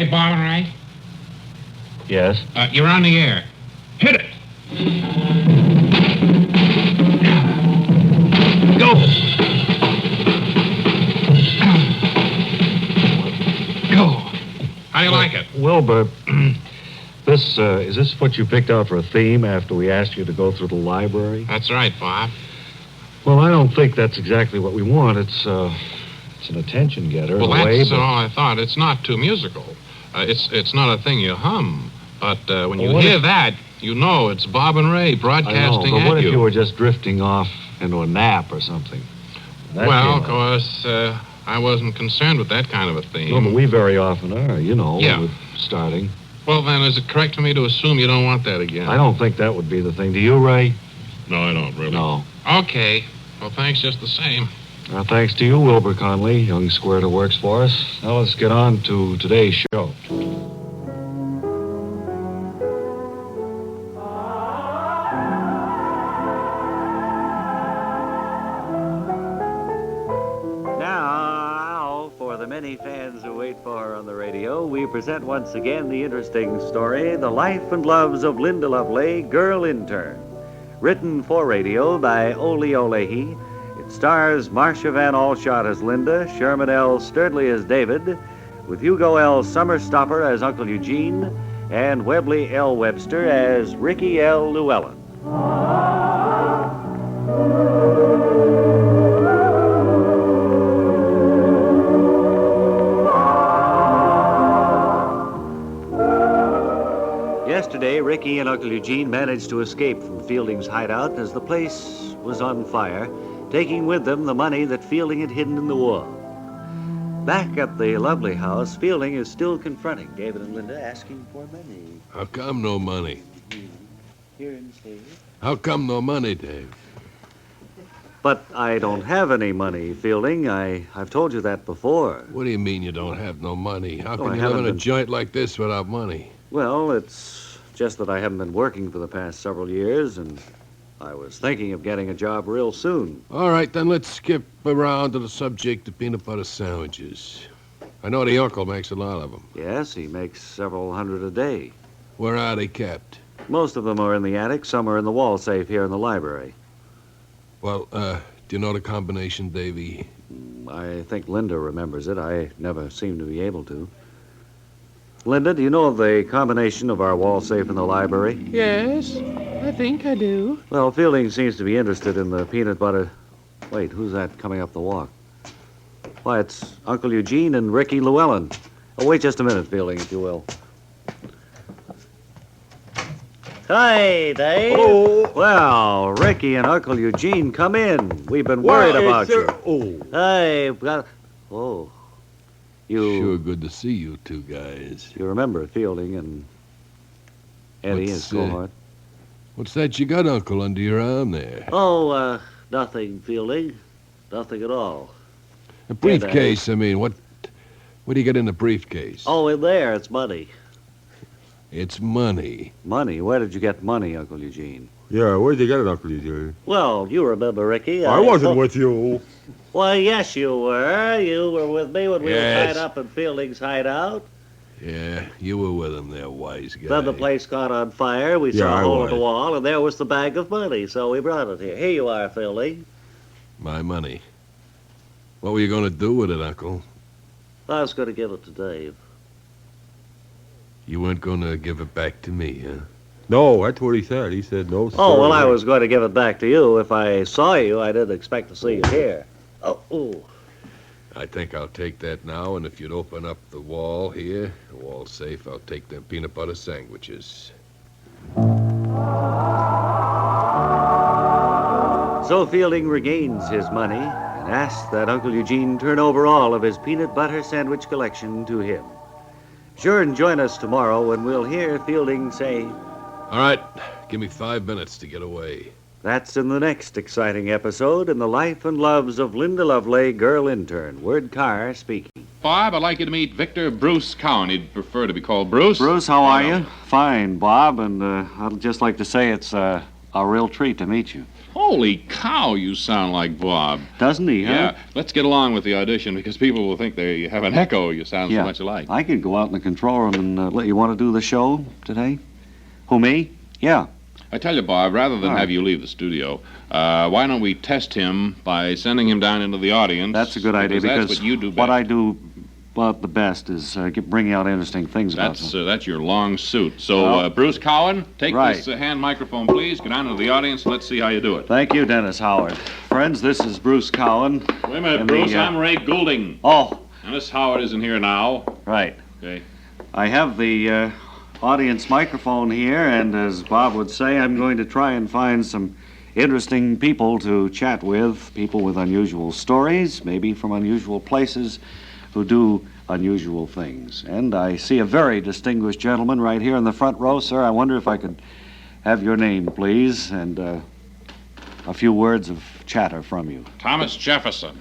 Hey, Bob and Ray? Yes? You're on the air. Hit it! Go! Go! How do you like it? Wilbur, is this what you picked out for a theme after we asked you to go through the library? That's right, Bob. Well, I don't think that's exactly what we want. It's an attention getter. Well, in a way, that's but... all I thought. It's not too musical. It's not a thing you hum. But when you Well, hear that, you know it's Bob and Ray broadcasting I know, but what at if you were just drifting off into a nap or something? That Well, came of course, I wasn't concerned with that kind of a theme. No, but we very often are, Yeah. with starting. Well, then, is it correct for me to assume you don't want that again? I don't think that would be the thing. Do you, Ray? No, I don't, really. No. Okay. Well, thanks just the same. Thanks to you, Wilbur Conley, young squirt who works for us. Now let's get on to today's show. Now, for the many fans who wait for her on the radio, we present once again the interesting story, The Life and Loves of Linda Lovelace, Girl Intern. Written for radio by Ole Olehi. It stars Marcia Van Alshot as Linda, Sherman L. Sturdley as David, with Hugo L. Summerstopper as Uncle Eugene, and Webley L. Webster as Ricky L. Llewellyn. Yesterday, Ricky and Uncle Eugene managed to escape from Fielding's hideout as the place was on fire, taking with them the money that Fielding had hidden in the wall. Back at the Lovely house, Fielding is still confronting David and Linda, asking for money. How come no money? Here and say. How come no money, Dave? But I don't have any money, Fielding. I've told you that before. What do you mean you don't have no money? How Oh, can I you live in haven't a been- joint like this without money? Well, it's just that I haven't been working for the past several years, and I was thinking of getting a job real soon. All right, then let's skip around to the subject of peanut butter sandwiches. I know the uncle makes a lot of them. Yes, he makes several hundred a day. Where are they kept? Most of them are in the attic, some are in the wall safe here in the library. Well, do you know the combination, Davy? I think Linda remembers it. I never seem to be able to. Linda, do you know the combination of our wall safe in the library? Yes, I think I do. Well, Fielding seems to be interested in the peanut butter... Wait, who's that coming up the walk? Why, it's Uncle Eugene and Ricky Llewellyn. Oh, wait just a minute, Fielding, if you will. Hi, Dave. Oh. Well, Ricky and Uncle Eugene, come in. We've been worried about you. Oh. Hey, got... Oh. You... Sure good to see you two guys. You remember Fielding and Eddie, his cohort. What's that you got, Uncle, under your arm there? Oh, nothing, Fielding. Nothing at all. A briefcase, I mean. What do you get in the briefcase? Oh, in there, it's money. It's money. Money? Where did you get money, Uncle Eugene? Yeah, where'd you get it, Uncle Eugene? Well, you remember, Ricky. I wasn't with you. Well, yes, you were. You were with me when we were Yes. tied up in Fielding's hideout. Yeah, you were with him there, wise guy. Then the place caught on fire. We Yeah, saw a I hole in was. the wall, and there was the bag of money, so we brought it here. Here you are, Fielding. My money. What were you going to do with it, Uncle? I was going to give it to Dave. You weren't going to give it back to me, huh? No, that's what he said. He said no, sir. Oh, well, I was going to give it back to you. If I saw you, I didn't expect to see you here. Oh, ooh. I think I'll take that now, and if you'd open up the wall here, the wall's safe, I'll take them peanut butter sandwiches. So Fielding regains his money and asks that Uncle Eugene turn over all of his peanut butter sandwich collection to him. Sure, and join us tomorrow when we'll hear Fielding say, All right, give me 5 minutes to get away. that's in the next exciting episode in the life and loves of Linda Lovelace, girl intern. Word Carr speaking. Bob, I'd like you to meet Victor Bruce Cowan. He'd prefer to be called Bruce. Bruce, how are you? Fine, Bob, and I'd just like to say it's A real treat to meet you. Holy cow, you sound like Bob. Doesn't he, huh? Yeah, let's get along with the audition because people will think they have an echo. You sound Yeah. so much alike. I could go out in the control room and let you want to do the show today? Who, me? Yeah. I tell you, Bob, rather than All right. have you leave the studio, why don't we test him by sending him down into the audience? That's a good idea because that's what you do best. what I do about the best is bring out interesting things about them. That's your long suit. So, Well, Bruce Cowan, take right. this hand microphone, please. Get down to the audience and let's see how you do it. Thank you, Dennis Howard. Friends, this is Bruce Cowan. Wait a minute, And Bruce. the, I'm Ray Goulding. Oh, And Miss Howard isn't here now. right. Okay. I have the audience microphone here, and as Bob would say, I'm going to try and find some interesting people to chat with, people with unusual stories, maybe from unusual places, who do unusual things. And I see a very distinguished gentleman right here in the front row, sir. I wonder if I could have your name, please, and a few words of chatter from you. Thomas Jefferson.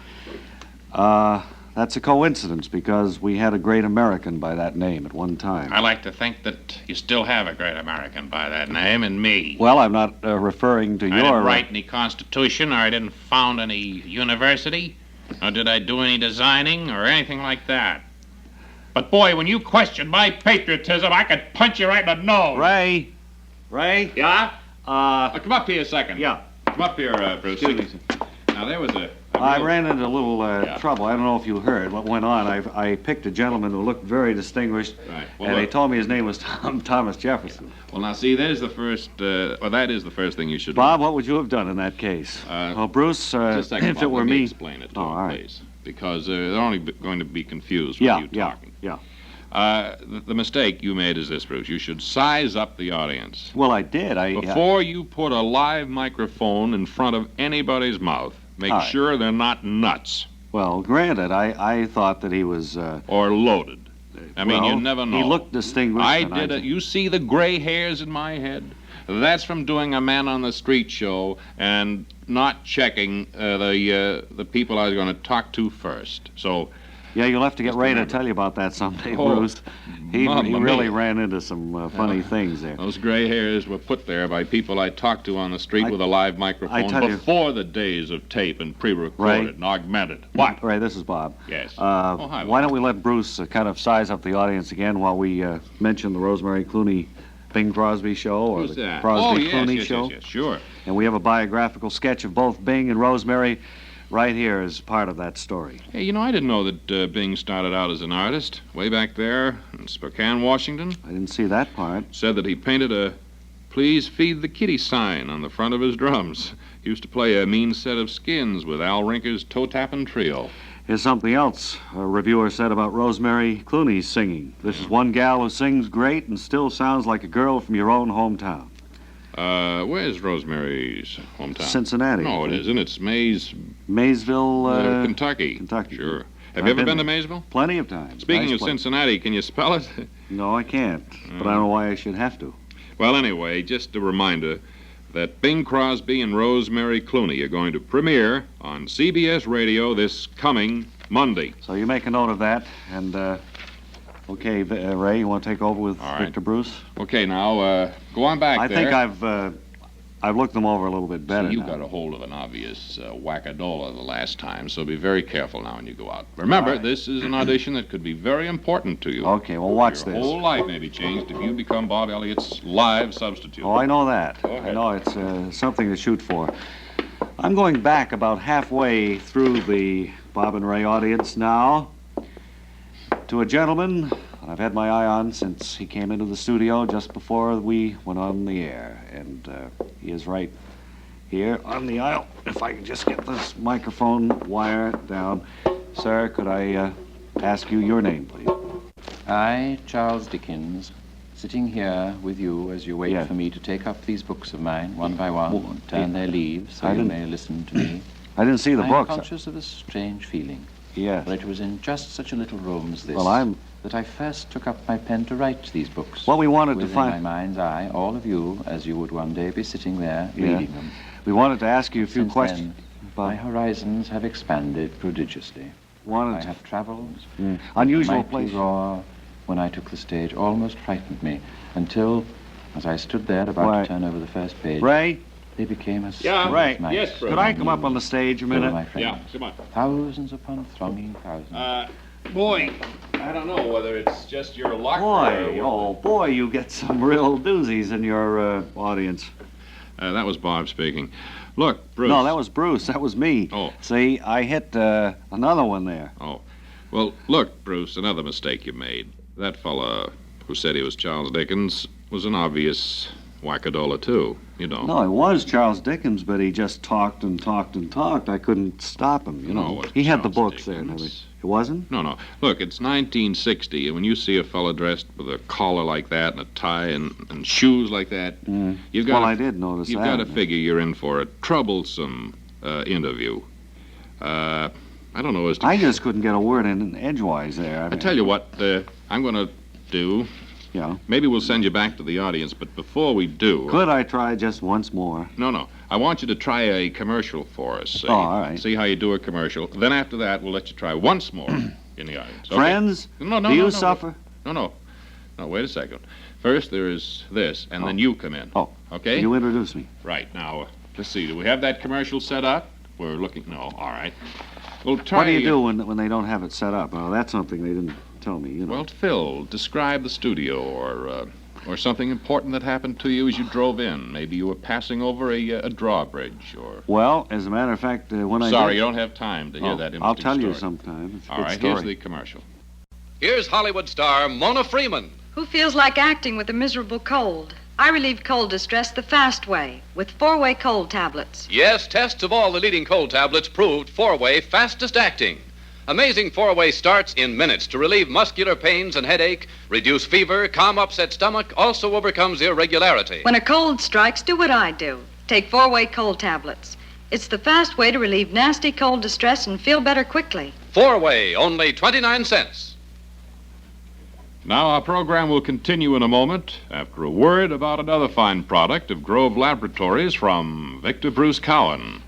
That's a coincidence because we had a great American by that name at one time. I like to think that you still have a great American by that name in me. Well, I'm not referring to I your... didn't write any constitution, or I didn't found any university, nor did I do any designing or anything like that. But boy, when you question my patriotism, I could punch you right in the nose. Ray? Yeah? Come up here a second. Yeah. Come up here, Bruce. Excuse me. Now, there was a I real- ran into a little Yeah. trouble. I don't know if you heard what went on. I picked a gentleman who looked very distinguished, Right. Well, and they look. told me his name was Thomas Jefferson. Well, now, see, there's the first, that is the first thing you should Bob, what would you have done in that case? Well, Bruce, do. Just a second, if Bob, it were let me me... explain it to Oh, them, all right. please. Because they're only going to be confused with Yeah, you yeah, talking. yeah. The mistake you made is this, Bruce. You should size up the audience. Well, I did. Before you put a live microphone in front of anybody's mouth, make All right. sure they're not nuts Well, granted, I thought that he was... or loaded. I mean, you well, never know. He looked distinguished. I and did it. You see the gray hairs in my head? That's from doing a man on the street show and not checking the people I was going to talk to first. So, Yeah, you'll have to get Just Ray to remember. tell you about that someday, Oh, Bruce. He Mamma really mia. ran into some funny things there. those gray hairs were put there by people I talked to on the street I- with a live microphone tell you- before the days of tape and pre-recorded Right. and augmented. What? Ray, this is Bob. Yes. Uh, Oh, hi, why Bob. don't we let Bruce kind of size up the audience again while we mention the Rosemary Clooney Bing Crosby show or Who's the that? Crosby oh, yes, Clooney yes, show? Yes, sure. And we have a biographical sketch of both Bing and Rosemary right here as part of that story. Hey, you know, I didn't know that Bing started out as an artist way back there in Spokane, Washington. I didn't see that part. Said that he painted a "Please feed the kitty" sign on the front of his drums. He used to play a mean set of skins with Al Rinker's toe-tapping trio. Here's something else a reviewer said about Rosemary Clooney's singing. This is one gal who sings great and still sounds like a girl from your own hometown. Where's Rosemary's hometown? Cincinnati. No, it isn't. It's Maysville, Kentucky. Kentucky. Sure. I've Have you ever been been to there. Maysville? Plenty of times. Speaking Nice of place. Cincinnati, can you spell it? No, I can't. But I don't know why I should have to. Well, anyway, just a reminder that Bing Crosby and Rosemary Clooney are going to premiere on CBS Radio this coming Monday. So you make a note of that. And, okay, Ray, you want to take over with All right. Victor Bruce? Okay, now, go on back I there. think I've looked them over a little bit better You now. got a hold of an obvious wackadola the last time, so be very careful now when you go out. Remember, All right. this is an audition that could be very important to you. Okay, well, watch Your this. whole life may be changed if you become Bob Elliott's live substitute. Oh, I know that. Go I ahead. know it's something to shoot for. I'm going back about halfway through the Bob and Ray audience now to a gentleman I've had my eye on since he came into the studio just before we went on the air. And he is right here on the aisle. If I can just get this microphone wire down. Sir, could I ask you your name, please? I, Charles Dickens, sitting here with you as you wait Yeah. for me to take up these books of mine, one by one, Well, and turn their leaves so I you didn't- may listen to me. I didn't see the I'm books. conscious of a strange feeling, Yes. for it was in just such a little room as this Well, that I first took up my pen to write these books. Well, we wanted to Within find... my mind's eye, all of you, as you would one day be sitting there Yeah. reading them. We wanted to ask you a few Since questions. then, my horizons have expanded prodigiously. Wanted I to... have traveled. Unusual The mighty place. roar when I took the stage almost frightened me until, as I stood there about Why- to turn over the first page, Ray? They became a Yeah. Right. night. Yes, Bruce. Could I come up on the stage a Still, minute? my friend. Yeah, come on. Thousands upon thronging thousands. Boy, I don't know whether it's just your luck Boy, oh boy, you get some real doozies in your audience. That was Bob speaking. Look, Bruce. No, that was Bruce. That was me. Oh. See, I hit another one there. Oh. Well, look, Bruce, another mistake you made. That fella who said he was Charles Dickens was an obvious wackadola, too. You know. No, it was Charles Dickens, but he just talked and talked and talked. I couldn't stop him, you know. No, it was He had the Charles books there and Dickens. everything. It wasn't? No. Look, it's 1960, and when you see a fella dressed with a collar like that and a tie and shoes like that, you've got Well, I did notice you've that. got to figure you're in for a troublesome interview. I don't know as to... I just couldn't get a word in edgewise there. I tell you what, I'm going to do. Yeah. Maybe we'll send you back to the audience, but before we do... Could I try just once more? No. I want you to try a commercial for us. See? Oh, all right. See how you do a commercial. Then after that, we'll let you try once more in the audience. Okay? Friends, No, do you suffer? No, wait a second. First, there is this, and then you come in. Oh. Okay? You introduce me. Right. Now, let's see. Do we have that commercial set up? We're looking... No, all right. We'll try... What do you do when they don't have it set up? Well, that's something they didn't tell me, you know. Well, Phil, describe the studio or something important that happened to you as you drove in. Maybe you were passing over a drawbridge or... Well, as a matter of fact, when I Sorry, did... you don't have time to hear that interesting I'll tell you story. sometime. It's a All good right, story. here's the commercial. Here's Hollywood star Mona Freeman. Who feels like acting with a miserable cold? I relieve cold distress the fast way with 4-way cold tablets. Yes, tests of all the leading cold tablets proved 4-way fastest acting. Amazing 4-way starts in minutes to relieve muscular pains and headache, reduce fever, calm upset stomach, also overcomes irregularity. When a cold strikes, do what I do. Take 4-way cold tablets. It's the fast way to relieve nasty cold distress and feel better quickly. 4-way, only 29 cents. Now, our program will continue in a moment after a word about another fine product of Grove Laboratories from Victor Bruce Cowan.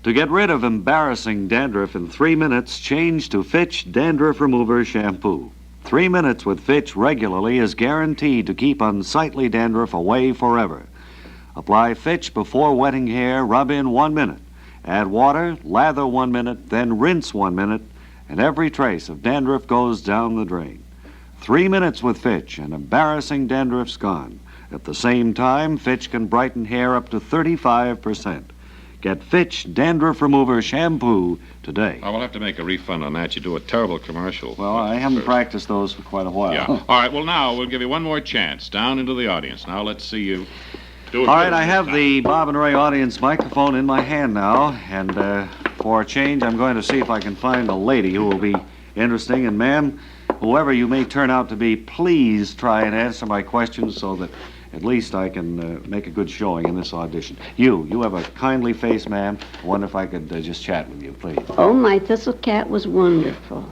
To get rid of embarrassing dandruff in 3 minutes, change to Fitch Dandruff Remover Shampoo. 3 minutes with Fitch regularly is guaranteed to keep unsightly dandruff away forever. Apply Fitch before wetting hair, rub in 1 minute. Add water, lather 1 minute, then rinse 1 minute, and every trace of dandruff goes down the drain. 3 minutes with Fitch and embarrassing dandruff's gone. At the same time, Fitch can brighten hair up to 35%. Get Fitch Dandruff Remover Shampoo today. I will have to make a refund on that. You do a terrible commercial. Well, I haven't practiced those for quite a while. Yeah. All right, well, now we'll give you one more chance. Down into the audience. Now, let's see you do it. All right, I have the Bob and Ray audience microphone in my hand now, and for a change, I'm going to see if I can find a lady who will be interesting. And, ma'am, whoever you may turn out to be, please try and answer my questions so that at least I can make a good showing in this audition. You have a kindly face, ma'am. I wonder if I could just chat with you, please. Oh, my thistle cat was wonderful.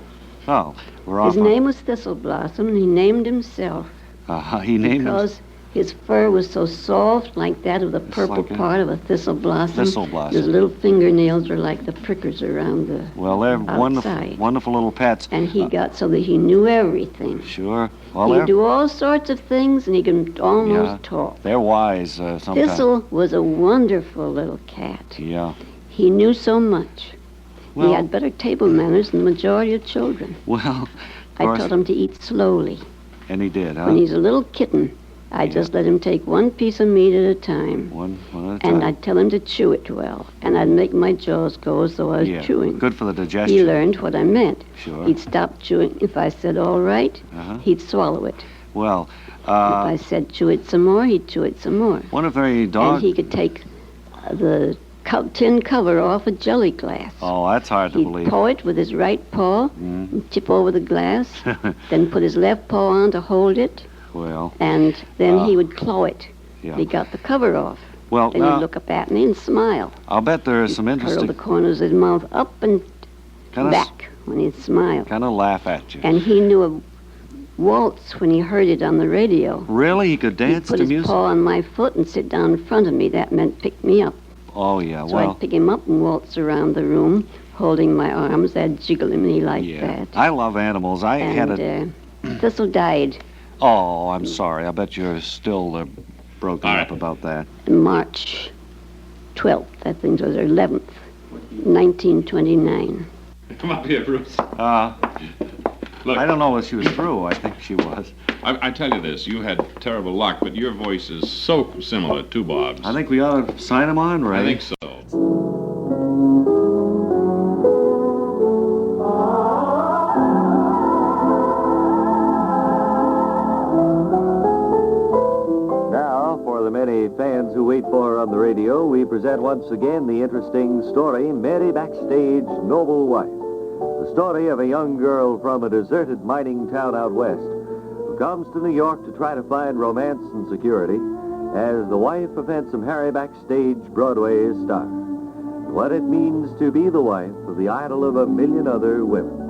Oh, we're off. His name was Thistle Blossom, and he named himself. He named because his fur was so soft, like that of the purple like part of a thistle blossom. Thistle blossom. His little fingernails are like the prickers around the Well, they're outside. wonderful little pets. And he got so that he knew everything. Sure. Well, He'd they're, do all sorts of things, and he could almost talk. they're wise sometimes. Thistle was a wonderful little cat. Yeah. He knew so much. Well- He had better table manners than the majority of children. Well, I taught him to eat slowly. and he did, huh? When he's a little kitten, I just let him take one piece of meat at a time. One at a time. And I'd tell him to chew it well. And I'd make my jaws go as though I was chewing. Good for the digestion. He learned what I meant. Sure. He'd stop chewing. If I said, all right, he'd swallow it. Well, If I said, chew it some more, he'd chew it some more. one of very dog... And he could take the tin cover off a jelly glass. Oh, that's hard to He'd believe. paw it with his right paw and tip over the glass, then put his left paw on to hold it, Well, and then he would claw it. yeah. He got the cover off. Well, Then he'd look up at me and smile. I'll bet there is some Curl the interesting... corners of his mouth up and Kind of back when he'd smile. laugh at you. And he knew a waltz when he heard it on the radio. Really? He could He'd dance put to his music? paw on my foot and sit down in front of me. That meant pick me up. Oh, yeah, So well... I'd pick him up and waltz around the room, holding my arms. I'd jiggle him, and he liked that. I love animals. I had a... And Thistle died Oh, I'm sorry. I bet you're still broken up about that. in March 12th, I think it was, or 11th, 1929. Come up here, Bruce. Look, I don't know if she was through. I think she was. I tell you this, you had terrible luck, but your voice is so similar to Bob's. I think we ought to sign him on, Ray. I think so. Now, for the many fans who wait for her on the radio, we present once again the interesting story, Mary Backstage, Noble Wife. The story of a young girl from a deserted mining town out west who comes to New York to try to find romance and security as the wife of handsome Harry Backstage, Broadway star. What it means to be the wife of the idol of a million other women.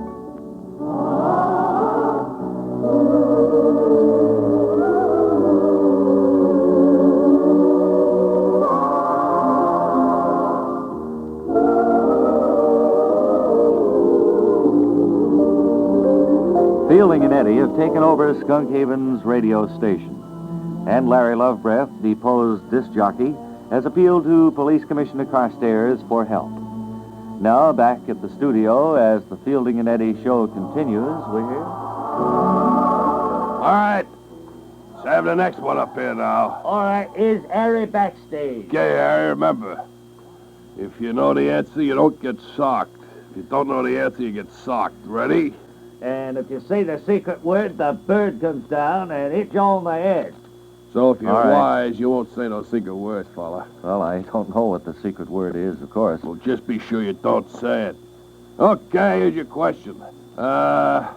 Fielding and Eddie have taken over Skunk Haven's radio station. And Larry Lovebreath, deposed disc jockey, has appealed to Police Commissioner Carstairs for help. Now, back at the studio, as the Fielding and Eddie show continues, we're... All right. Let's have the next one up here now. All right, is Harry Backstage? Okay, Harry, remember. If you know the answer, you don't get socked. If you don't know the answer, you get socked. Ready? And if you say the secret word, the bird comes down and hits you on the head. So if you're All right. wise, you won't say no secret words, fella. Well, I don't know what the secret word is, of course. Well, just be sure you don't say it. Okay, here's your question. Let's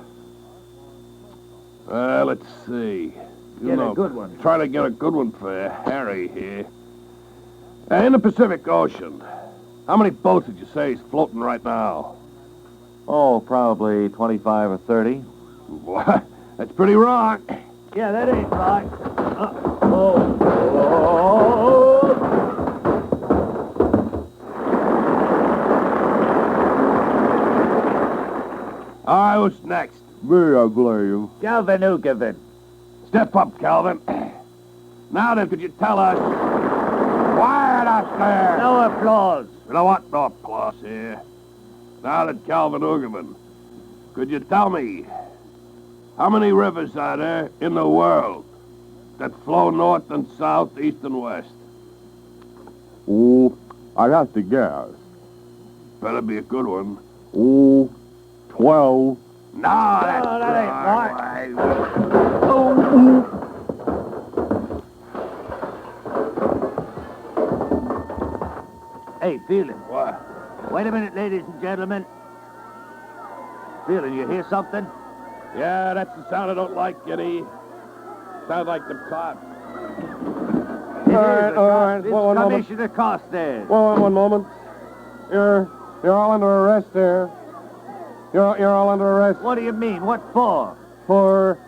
see. Get a good one. Try to get a good one for Harry here. In the Pacific Ocean, how many boats did you say is floating right now? Oh, probably 25 or 30. What? That's pretty wrong. Yeah, that ain't right. All right, who's next? Me, I blame. Calvin Ugavin. Step up, Calvin. Now then, could you tell us? Quiet up there! No applause. We don't want no applause here. Now then, Calvin Uggerman, could you tell me how many rivers are there in the world that flow north and south, east and west? Oh, I'd have to guess. Better be a good one. Oh, 12. No, that's that ain't right. Hey, Fielding. What? Wait a minute, ladies and gentlemen. Fielding, you hear something? Yeah, that's the sound I don't like, Eddie. Sounds like the cops. All right. It's Well, one moment. Commissioner Carstairs. Well, one moment. You're all under arrest there. You're all under arrest What do you mean? What for? for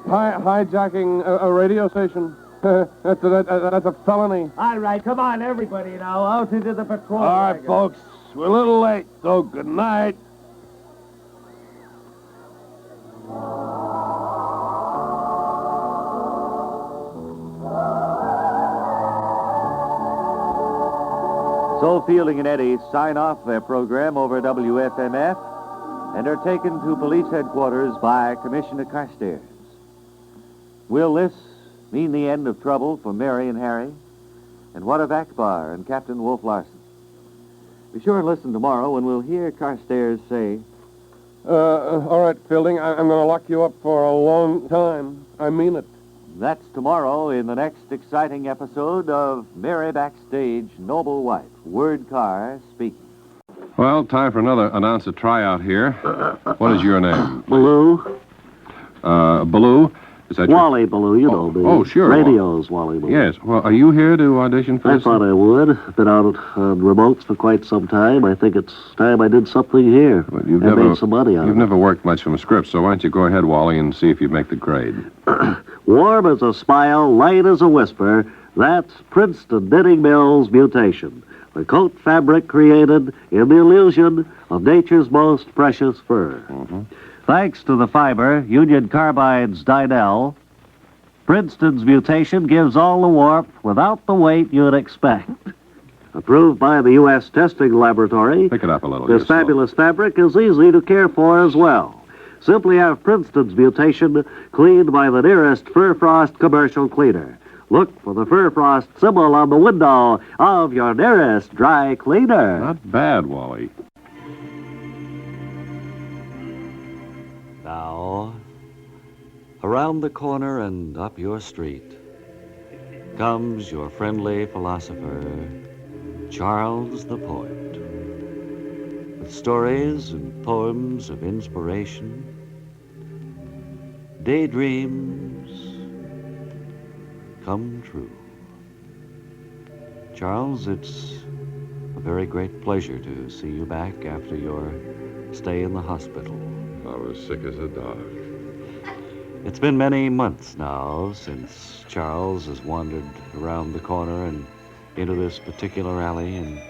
hijacking a radio station. That's a felony. All right, come on, everybody now, out into the patrol. All right, wagon. folks. We're a little late, so good night. So Fielding and Eddie sign off their program over WFMF and are taken to police headquarters by Commissioner Carstairs. Will this mean the end of trouble for Mary and Harry? And what of Akbar and Captain Wolf Larson? Be sure and listen tomorrow when we'll hear Carstairs say, All right, Fielding, I'm going to lock you up for a long time. I mean it. that's tomorrow in the next exciting episode of Mary Backstage, Noble Wife, Word Car speaking. Well, time for another announcer tryout here. What is your name? Ballou. Ballou? Is that Wally Ballou, you know me. Oh, sure. Radio's Wally Ballou. Yes. Well, are you here to audition for I this? thought I would. Been out on remotes for quite some time. I think it's time I did something here. Well, you've I never made some money out You've of it. never worked much from a script, so why don't you go ahead, Wally, and see if you make the grade. Warm as a smile, light as a whisper, that's Princeton Knitting Mills Mutation. The coat fabric created in the illusion of nature's most precious fur. Thanks to the fiber, Union Carbide's Dynel, Princeton's Mutation gives all the warmth without the weight you'd expect. Approved by the U.S. Testing Laboratory, Pick it up a little. this fabulous fabric is easy to care for as well. Simply have Princeton's mutation cleaned by the nearest Fur Frost commercial cleaner. Look for the Fur Frost symbol on the window of your nearest dry cleaner. Not bad, Wally. Now, around the corner and up your street comes your friendly philosopher, Charles the Poet, with stories and poems of inspiration, daydreams come true. Charles, it's a very great pleasure to see you back after your stay in the hospital. I was sick as a dog. It's been many months now since Charles has wandered around the corner and into this particular alley and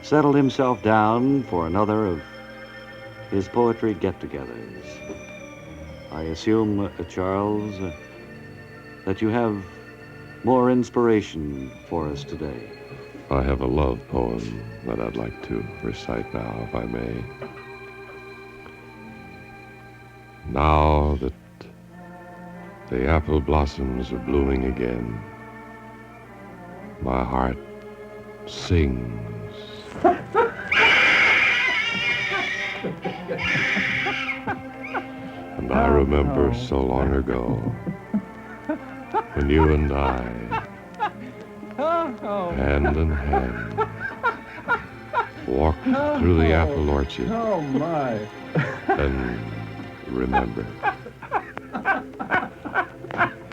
settled himself down for another of his poetry get-togethers. I assume, Charles, that you have more inspiration for us today. I have a love poem that I'd like to recite now, if I may. Now that the apple blossoms are blooming again, my heart sings. And I remember so long ago when you and I, hand in hand, walked through the apple orchard. Oh, my. And remembered.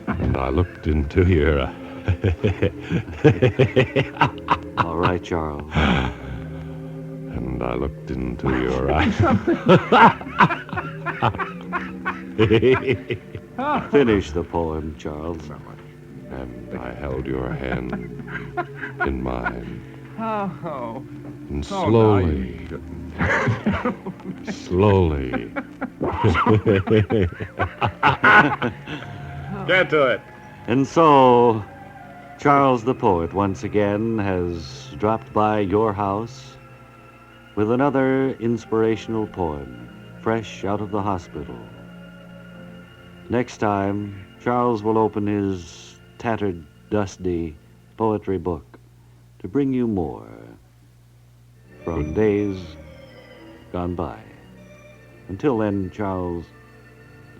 And I looked into your All right, Charles. And I looked into your eyes. Finish the poem, Charles. And I held your hand in mine. Oh. And slowly, slowly. Get to it. And so, Charles the Poet once again has dropped by your house with another inspirational poem, fresh out of the hospital. Next time, Charles will open his tattered, dusty poetry book to bring you more from days gone by. Until then, Charles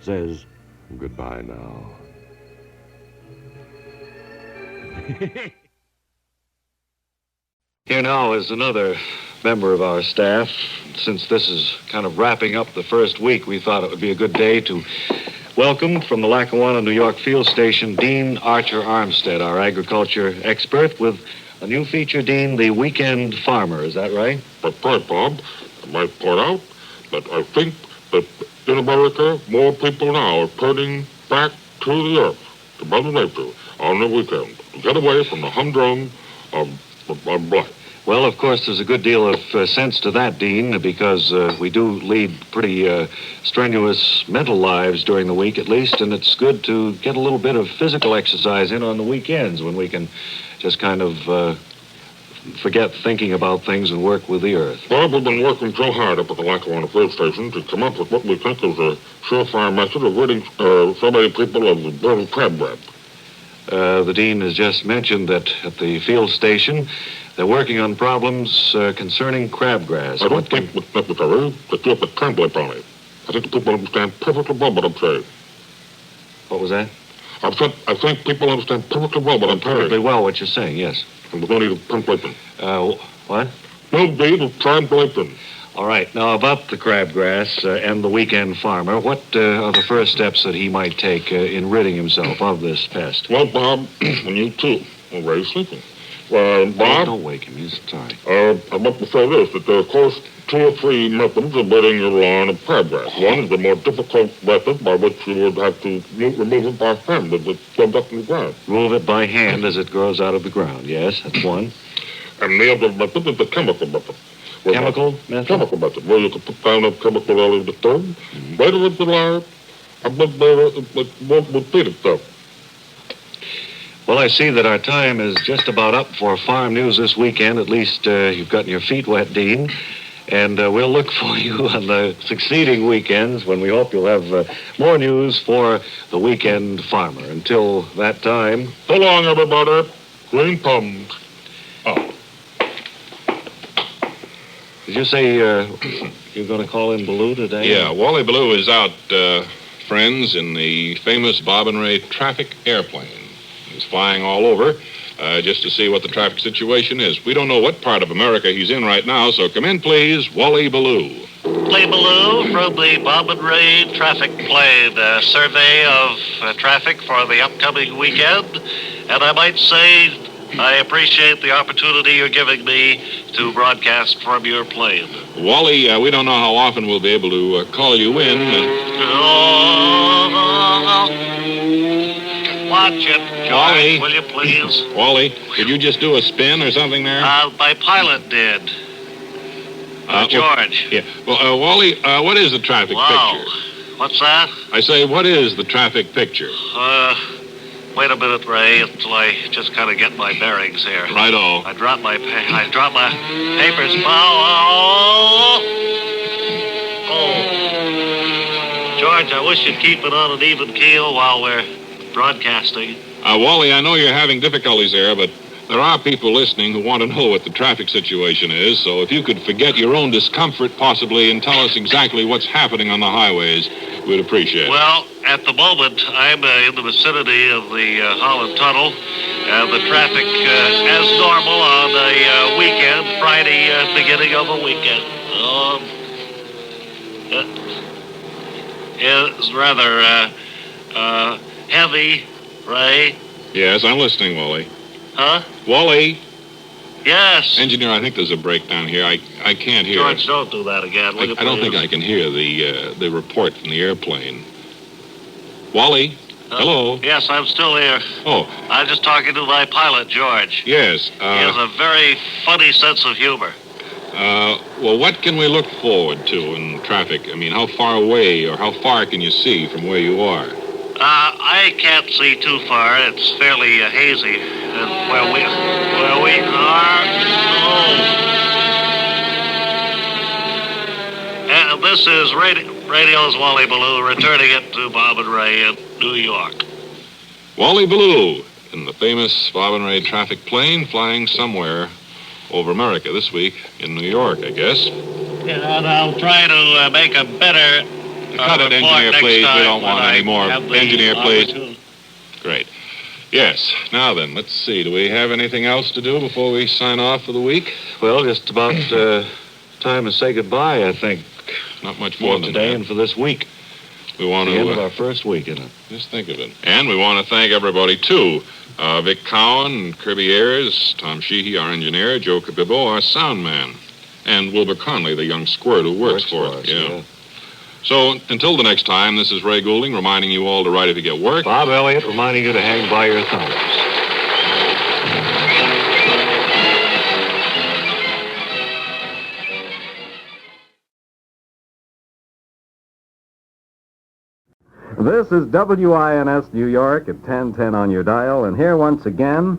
says goodbye now. Here now is another member of our staff. Since this is kind of wrapping up the first week, we thought it would be a good day to welcome from the Lackawanna, New York field station, Dean Archer Armstead, our agriculture expert, with a new feature, Dean, The Weekend Farmer. Is that right? That's right, Bob. I might point out that I think that in America, more people now are turning back to the earth, to Mother Nature, on the weekend, to get away from the humdrum of life. Well, of course, there's a good deal of sense to that, Dean, because we do lead pretty strenuous mental lives during the week, at least, and it's good to get a little bit of physical exercise in on the weekends when we can just kind of forget thinking about things and work with the earth. Bob, we've been working so hard up at the Lackawanna field station to come up with what we think is a surefire method of ridding so many people of the burning crab web. The Dean has just mentioned that at the field station, they're working on problems concerning crabgrass. I don't think it's necessary to keep the trembling upon it. I think the people understand perfectly well what I'm saying. What was that? I think people understand perfectly well what I'm saying. Perfectly well what you're saying, yes. And there's no need of translation. What? No need of translation. All right. Now, about the crabgrass and the weekend farmer, what are the first steps that he might take in ridding himself of this pest? Well, Bob, and you too are very sleeping. Bob? Don't wake him. He's sorry. I want to say this, that there are, of course, 2 or 3 methods of ridding your lawn of crabgrass. One is the more difficult method by which you would have to remove it by hand as it comes up in the ground. Remove it by hand as it grows out of the ground. Yes, that's one. And the other method is the chemical method. Chemical method? Chemical method, where you can put down a chemical early disturbed, later it's alive, and then later it won't repeat itself. Well, I see that our time is just about up for farm news this weekend. At least you've gotten your feet wet, Dean. And we'll look for you on the succeeding weekends when we hope you'll have more news for the weekend farmer. Until that time... So long, everybody. Green thumbs. Oh. Did you say you're going to call in Ballou today? Yeah, Wally Ballou is out, friends, in the famous Bob and Ray traffic airplane. He's flying all over just to see what the traffic situation is. We don't know what part of America he's in right now, so come in, please, Wally Ballou. Wally Ballou from the Bob and Ray traffic plane. Survey of traffic for the upcoming weekend. And I might say I appreciate the opportunity you're giving me to broadcast from your plane. Wally, we don't know how often we'll be able to call you in. Watch it, George, Wally. will you please? Wally, did you just do a spin or something there? My pilot did. George. Yeah. Well, Wally, what is the traffic picture? What's that? I say, what is the traffic picture? Wait a minute, Ray, until I just kind of get my bearings here. Righto. I dropped my papers. George, I wish you'd keep it on an even keel while we're broadcasting. Wally, I know you're having difficulties there, but there are people listening who want to know what the traffic situation is, so if you could forget your own discomfort possibly and tell us exactly what's happening on the highways, we'd appreciate it. Well, at the moment, I'm in the vicinity of the Holland Tunnel. The traffic as normal on a weekend, Friday, beginning of a weekend. It's rather heavy, Ray. Yes, I'm listening, Wally. Huh? Wally? Yes. Engineer, I think there's a breakdown here. I can't hear. George, don't do that again. I don't think I can hear the report from the airplane. Wally? Hello? Yes, I'm still here. Oh. I'm just talking to my pilot, George. Yes. He has a very funny sense of humor. Well, what can we look forward to in traffic? I mean, how far away or how far can you see from where you are? I can't see too far. It's fairly hazy. Where we are. And this is Radio's Wally Ballou, returning it to Bob and Ray in New York. Wally Ballou in the famous Bob and Ray traffic plane flying somewhere over America this week in New York, I guess. Yeah, and I'll try to make a better Cut it, engineer, please. We don't want any more. Engineer, please. Great. Yes. Now then, let's see. Do we have anything else to do before we sign off for the week? Well, just about time to say goodbye, I think. Not much more for than today that. And for this week. We want the to... end of our first week, isn't it? Just think of it. And we want to thank everybody, too. Vic Cowan, Kirby Ayers, Tom Sheehy, our engineer, Joe Capibo, our sound man, and Wilbur Conley, the young squirt who works for us. Yeah. So, until the next time, this is Ray Goulding reminding you all to write if you get work. Bob Elliott reminding you to hang by your thumbs. This is WINS New York at 1010 on your dial, and here once again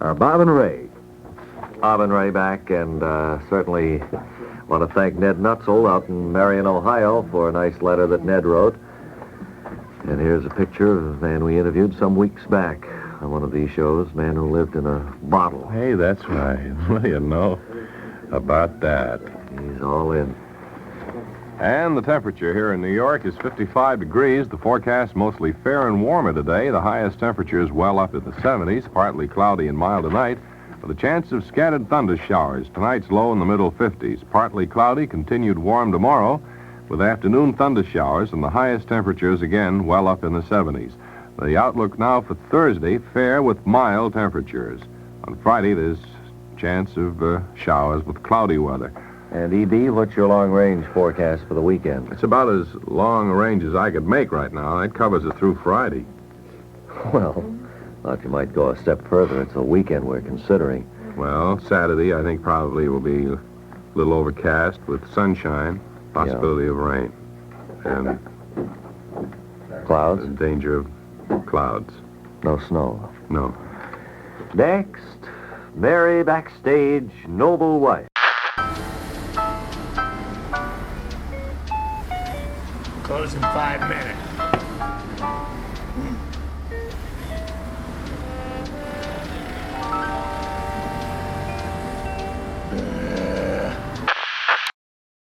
are Bob and Ray. Bob and Ray back, and certainly want to thank Ned Nutzel out in Marion, Ohio, for a nice letter that Ned wrote. And here's a picture of a man we interviewed some weeks back on one of these shows, a man who lived in a bottle. Hey, that's right. What do you know about that? He's all in. And the temperature here in New York is 55 degrees. The forecast mostly fair and warmer today. The highest temperature is well up in the 70s, partly cloudy and mild tonight, with a chance of scattered thunder showers. Tonight's low in the middle 50s. Partly cloudy, continued warm tomorrow, with afternoon thunder showers, and the highest temperatures again well up in the 70s. The outlook now for Thursday, fair with mild temperatures. On Friday, there's a chance of showers with cloudy weather. And E.D., what's your long-range forecast for the weekend? It's about as long a range as I could make right now. That covers it through Friday. Well, thought you might go a step further. It's a weekend we're considering. Well, Saturday, I think probably will be a little overcast with sunshine, possibility of rain. And clouds? Danger of clouds. No snow. No. Next, Mary Backstage, noble wife. Close in 5 minutes.